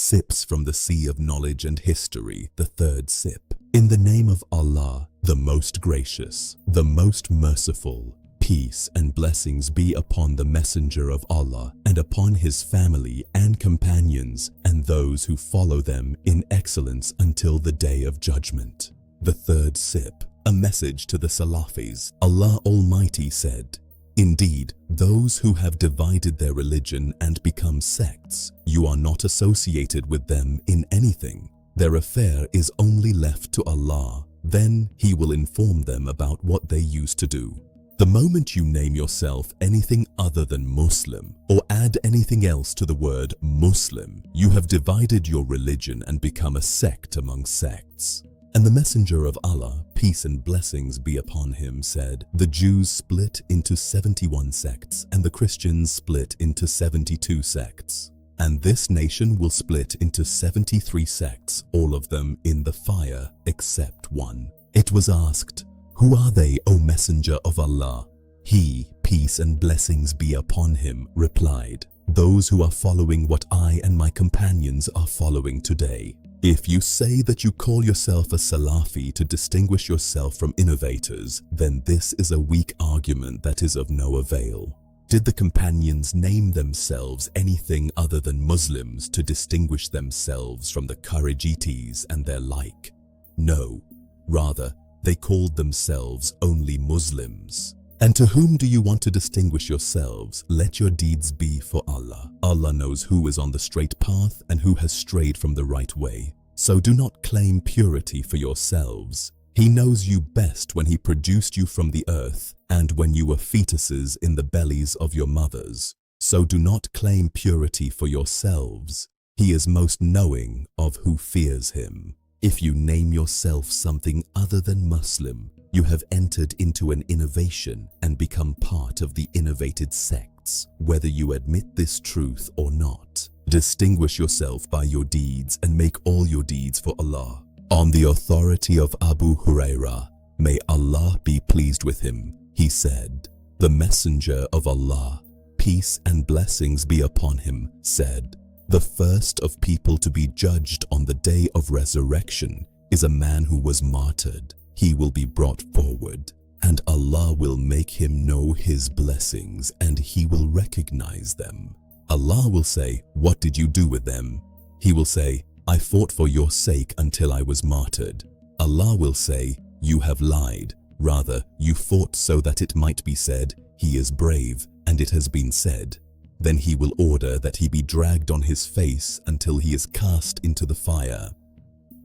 Sips from the sea of knowledge and history, the third sip. In the name of Allah, the most gracious, the most merciful, peace and blessings be upon the Messenger of Allah and upon his family and companions and those who follow them in excellence until the day of judgment. The third sip, a message to the Salafis. Allah Almighty said, "Indeed, those who have divided their religion and become sects, you are not associated with them in anything. Their affair is only left to Allah. Then He will inform them about what they used to do." The moment you name yourself anything other than Muslim or add anything else to the word Muslim, you have divided your religion and become a sect among sects. And the Messenger of Allah, peace and blessings be upon him, said, "The Jews split into 71 sects and the Christians split into 72 sects. And this nation will split into 73 sects, all of them in the fire except one." It was asked, "Who are they, O Messenger of Allah?" He, peace and blessings be upon him, replied, "Those who are following what I and my companions are following today." If you say that you call yourself a Salafi to distinguish yourself from innovators, then this is a weak argument that is of no avail. Did the companions name themselves anything other than Muslims to distinguish themselves from the Kharijitis and their like? No, rather, they called themselves only Muslims. And to whom do you want to distinguish yourselves? Let your deeds be for Allah. Allah knows who is on the straight path and who has strayed from the right way. So do not claim purity for yourselves. He knows you best when He produced you from the earth and when you were fetuses in the bellies of your mothers. So do not claim purity for yourselves. He is most knowing of who fears Him. If you name yourself something other than Muslim, you have entered into an innovation and become part of the innovated sects, whether you admit this truth or not. Distinguish yourself by your deeds and make all your deeds for Allah. On the authority of Abu Hurairah, may Allah be pleased with him, he said, "The Messenger of Allah, peace and blessings be upon him, said, the first of people to be judged on the day of resurrection is a man who was martyred. He will be brought forward, and Allah will make him know His blessings, and He will recognize them. Allah will say, 'What did you do with them?' He will say, 'I fought for your sake until I was martyred.' Allah will say, 'You have lied. Rather, you fought so that it might be said, He is brave, and it has been said.' Then He will order that he be dragged on his face until he is cast into the fire.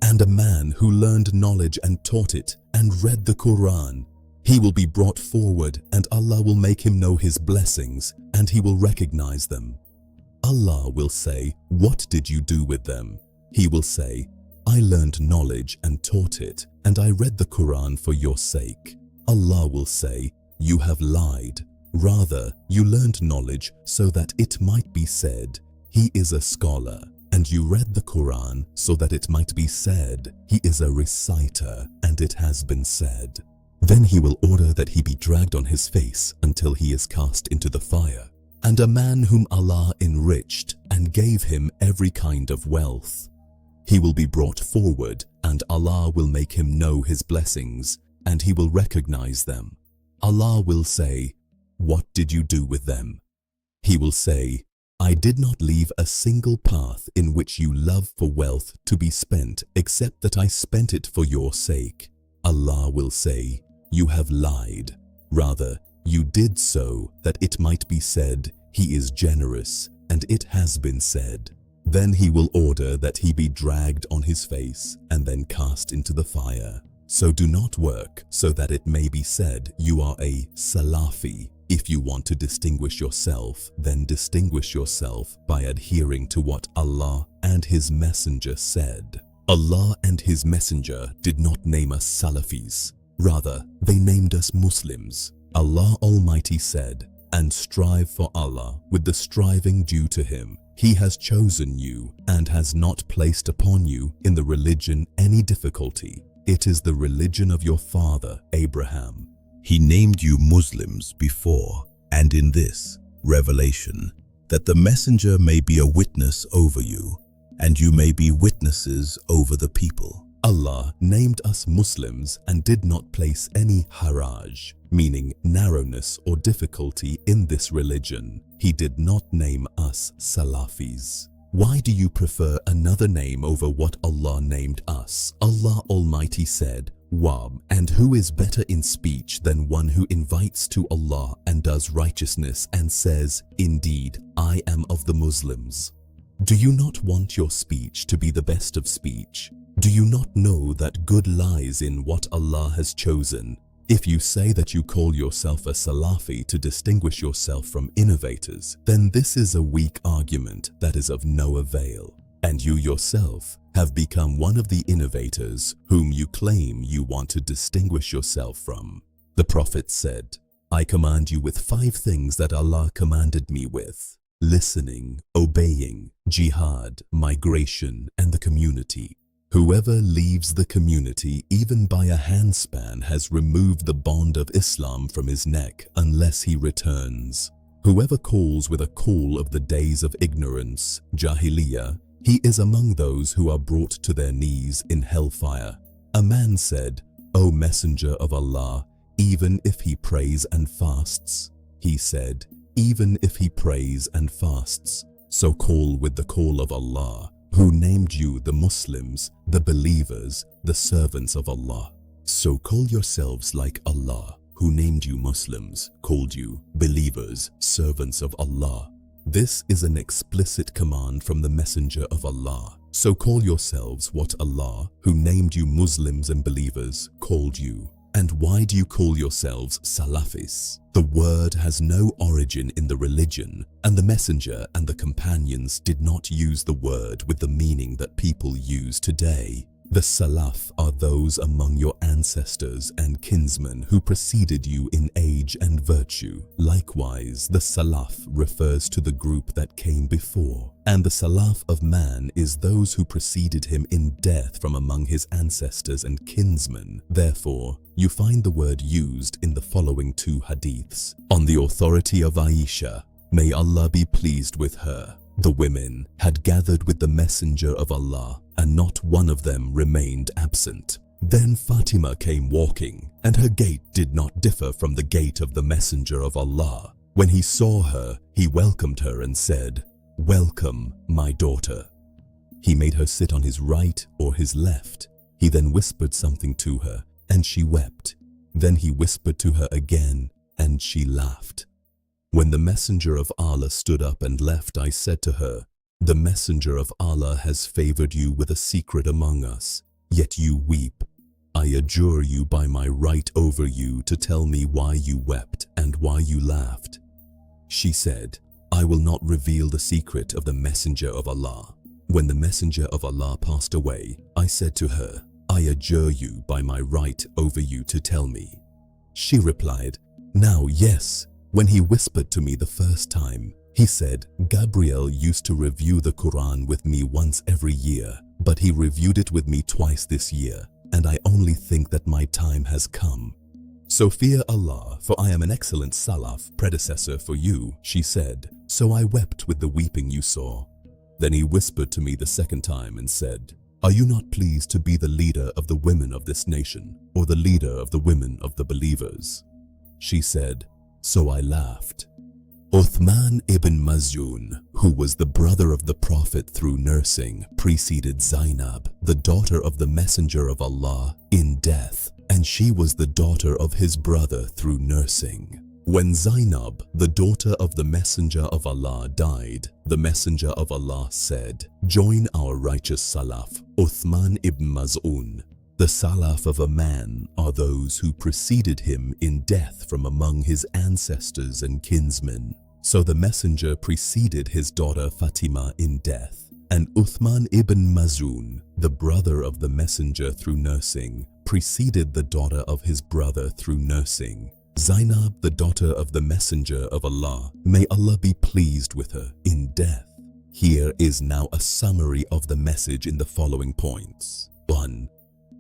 And a man who learned knowledge and taught it and read the Quran, he will be brought forward, and Allah will make him know His blessings, and he will recognize them. Allah will say, 'What did you do with them?' He will say, 'I learned knowledge and taught it, and I read the Quran for your sake.' Allah will say, 'You have lied. Rather, you learned knowledge so that it might be said, He is a scholar, and you read the Quran so that it might be said, He is a reciter, and it has been said.' Then He will order that he be dragged on his face until he is cast into the fire. And a man whom Allah enriched and gave him every kind of wealth, he will be brought forward, and Allah will make him know His blessings, and he will recognize them. Allah will say, 'What did you do with them?' He will say, 'I did not leave a single path in which you love for wealth to be spent, except that I spent it for your sake.' Allah will say, 'You have lied. Rather, you did so that it might be said, He is generous, and it has been said.' Then He will order that he be dragged on his face and then cast into the fire. So do not work so that it may be said you are a Salafi. If you want to distinguish yourself, then distinguish yourself by adhering to what Allah and His Messenger said. Allah and His Messenger did not name us Salafis. Rather, they named us Muslims. Allah Almighty said, 'And strive for Allah with the striving due to Him. He has chosen you and has not placed upon you in the religion any difficulty. It is the religion of your father, Abraham. He named you Muslims before and in this revelation, that the Messenger may be a witness over you, and you may be witnesses over the people. Allah named us Muslims and did not place any haraj, meaning narrowness or difficulty in this religion. He did not name us Salafis. Why do you prefer another name over what Allah named us? Allah Almighty said, Wab, and who is better in speech than one who invites to Allah and does righteousness and says, Indeed, I am of the Muslims. Do you not want your speech to be the best of speech? Do you not know that good lies in what Allah has chosen? If you say that you call yourself a Salafi to distinguish yourself from innovators, then this is a weak argument that is of no avail. And you yourself have become one of the innovators whom you claim you want to distinguish yourself from. The Prophet said, I command you with 5 things that Allah commanded me with: listening, obeying, jihad, migration, and the community. Whoever leaves the community even by a handspan has removed the bond of Islam from his neck unless he returns. Whoever calls with a call of the days of ignorance, Jahiliyyah, he is among those who are brought to their knees in hellfire. A man said, O Messenger of Allah, even if he prays and fasts. He said, even if he prays and fasts, so call with the call of Allah, who named you the Muslims, the believers, the servants of Allah. So call yourselves like Allah, who named you Muslims, called you believers, servants of Allah. This is an explicit command from the Messenger of Allah. So call yourselves what Allah, who named you Muslims and believers, called you. And why do you call yourselves Salafis? The word has no origin in the religion, and the Messenger and the companions did not use the word with the meaning that people use today. The Salaf are those among your ancestors and kinsmen who preceded you in age and virtue. Likewise, the Salaf refers to the group that came before, and the Salaf of man is those who preceded him in death from among his ancestors and kinsmen. Therefore, you find the word used in the following 2 hadiths. On the authority of Aisha, may Allah be pleased with her, the women had gathered with the Messenger of Allah, and not one of them remained absent. Then Fatima came walking, and her gait did not differ from the gait of the Messenger of Allah. When he saw her, he welcomed her and said, Welcome, my daughter. He made her sit on his right or his left. He then whispered something to her, and she wept. Then he whispered to her again, and she laughed. When the Messenger of Allah stood up and left, I said to her, The Messenger of Allah has favored you with a secret among us, yet you weep. I adjure you by my right over you to tell me why you wept and why you laughed. She said, I will not reveal the secret of the Messenger of Allah. When the Messenger of Allah passed away, I said to her, I adjure you by my right over you to tell me. She replied, Now yes. When he whispered to me the first time, he said, Gabriel used to review the Quran with me once every year, but he reviewed it with me twice this year, and I only think that my time has come. So fear Allah, for I am an excellent Salaf, predecessor for you, she said. So I wept with the weeping you saw. Then he whispered to me the second time and said, Are you not pleased to be the leader of the women of this nation, or the leader of the women of the believers? She said, So I laughed. Uthman ibn Maz'un, who was the brother of the Prophet through nursing, preceded Zainab, the daughter of the Messenger of Allah, in death, and she was the daughter of his brother through nursing. When Zainab, the daughter of the Messenger of Allah, died, the Messenger of Allah said, Join our righteous Salaf, Uthman ibn Maz'un. The Salaf of a man are those who preceded him in death from among his ancestors and kinsmen. So the Messenger preceded his daughter Fatima in death, and Uthman ibn Maz'un, the brother of the Messenger through nursing, preceded the daughter of his brother through nursing. Zainab, the daughter of the Messenger of Allah, may Allah be pleased with her, in death. Here is now a summary of the message in the following points. 1.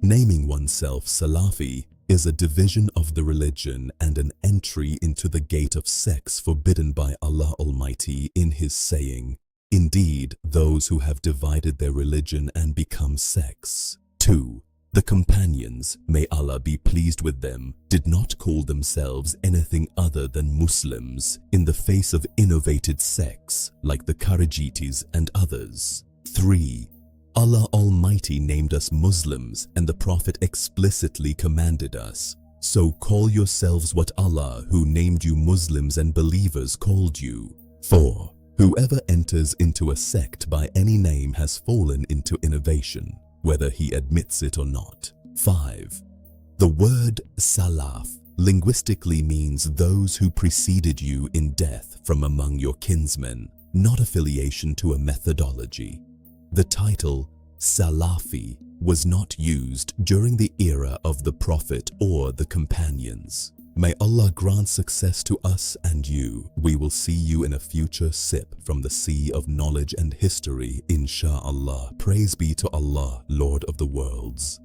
Naming oneself Salafi is a division of the religion and an entry into the gate of sex forbidden by Allah Almighty in His saying, Indeed, those who have divided their religion and become sects. 2. The companions, may Allah be pleased with them, did not call themselves anything other than Muslims in the face of innovated sects like the Kharijitis and others. 3. Allah Almighty named us Muslims and the Prophet explicitly commanded us. So call yourselves what Allah, who named you Muslims and believers, called you. 4. Whoever enters into a sect by any name has fallen into innovation, whether he admits it or not. 5. The word Salaf linguistically means those who preceded you in death from among your kinsmen, not affiliation to a methodology. The title Salafi was not used during the era of the Prophet or the companions. May Allah grant success to us and you. We will see you in a future sip from the sea of knowledge and history, insha'Allah. Praise be to Allah, Lord of the worlds.